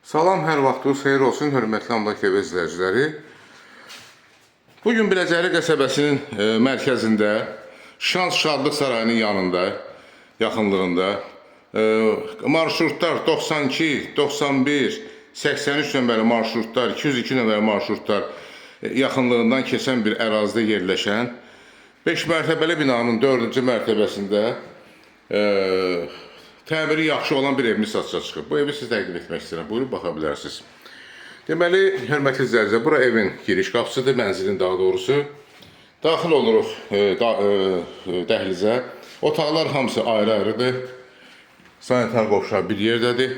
Salam, hər vaxtınız xeyir olsun, hörmətli Amlak TV izləyiciləri. Bugün Biləcəri qəsəbəsinin mərkəzində, Şans Şadlıq Sarayının yanında, yaxınlığında marşrutlar 92, 91, 83 nömrəli marşrutlar, 202 nömrəli marşrutlar yaxınlığından keçən bir ərazidə yerləşən 5 mərtəbəli binanın 4-cü mərtəbəsində təmiri yaxşı olan bir evimiz satışa çıxıb. Bu evi siz təqdim etmək istəyirəm. Buyurun, baxa bilərsiniz. Deməli, hörmətli izləyicilər, bura evin giriş qapısıdır, mənzilin daha doğrusu. Daxil oluruq dəhlizə. Otaqlar hamısı ayrı-ayrıdır. Sanitar qovşağı bir yerdədir.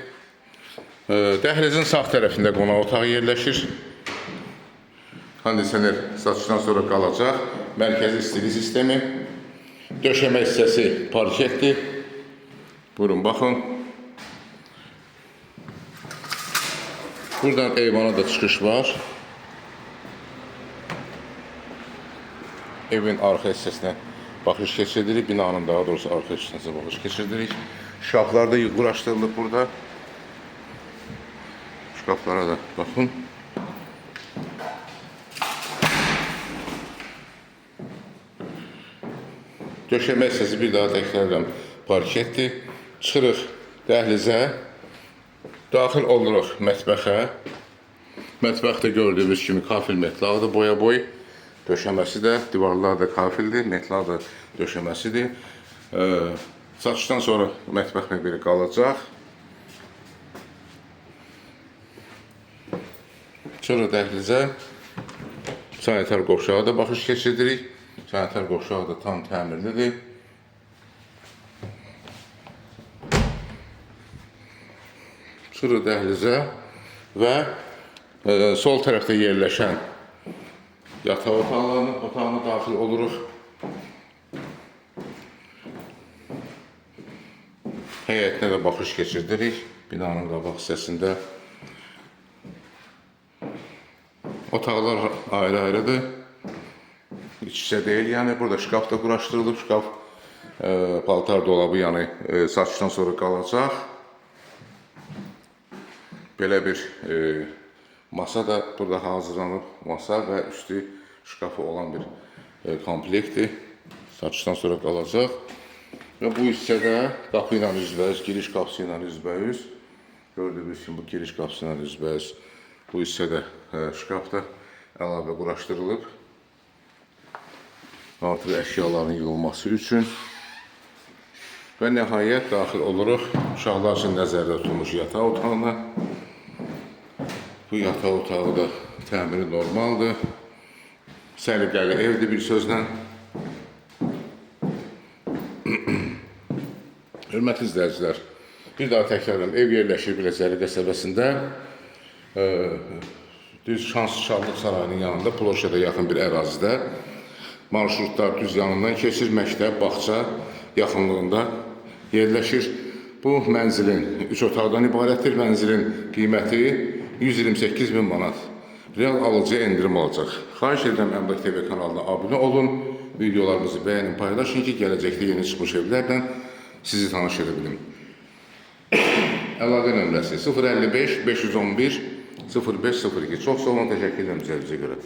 Dəhlizin sağ tərəfində qonaq otağı yerləşir. Kondisioner satışdan sonra qalacaq. Mərkəzi istili sistemi. Döşəmə hissəsi parketdir. Buyurun, baxın. Buradan eyvana da çıxış var. Evin arxa hissəsinə baxış keçirdirik. Binanın daha doğrusu arxa hissəsinə baxış keçirdirik. Şkaflar da quraşdırılıb burada. Şkaflara da baxın. Döşəmə hissəsi bir daha təkrardan parketdir. Çıxırıq dəhlizə, daxil oluruq mətbəxə. Mətbəxdə gördüyümüz kimi kafil metlaqdır, boya-boy. Döşəməsi də, divarlar da kafildir, metlaq da döşəməsidir. Satışdan sonra mətbəx mebeli qalacaq. Çıxırıq dəhlizə, sanitar qovşağa da baxış keçirdirik. Sanitar qovşağı da tam təmirlidir. Çıxırıq dəhlizə və sol tərəfdə yerləşən yataq otağına daxil oluruq. Həyətinə də baxış keçirdirik. Binanın qabaq hissəsində. Otaqlar ayrı-ayrıdır. İç-içə deyil, yəni burada şkaf da quraşdırılıb. Şkaf, paltar dolabı, yəni satışdan sonra qalacaq. Belə bir masa da burada hazırlanıb, masa və üstü şkafı olan bir komplektdir. Satışdan sonra qalacaq. Və bu hissədə qapı ilə üzbəüz, giriş qapısı ilə üzbəüz. Gördüyünüz kimi bu giriş qapısı ilə üzbəüz. Bu hissədə şkaf da əlavə quraşdırılıb. Artıq əşyaların yığılması üçün. Və nəhayət daxil oluruq uşaqlar üçün nəzərdə tutulmuş yataq otağına. Bu yataq otağı da təmiri normaldır. Səliqəli evdir bir sözlə. Hörmətli izləyicilər, bir daha təkrarlayım, ev yerləşir Biləcəri qəsəbəsində. Düz Şans Şadlıq Sarayının yanında, ploşada yaxın bir ərazidə. Marşrutlar düz yanından keçir, məktəb, bağça yaxınlığında yerləşir. Bu mənzilin 3 otaqdan ibarətdir. Mənzilin qiyməti 128.000 manat. Real alıcıya endirim olacaq. Xahiş edirəm Amlak TV kanalına abunə olun. Videolarımızı bəyənin, paylaşın ki, gələcəkdə yeni çıxmış evlərlə sizi tanış edə bilim. Əlaqə nömrəsi 055 511 0502. Çox sağ olun, təşəkkür edirəm bizə görə.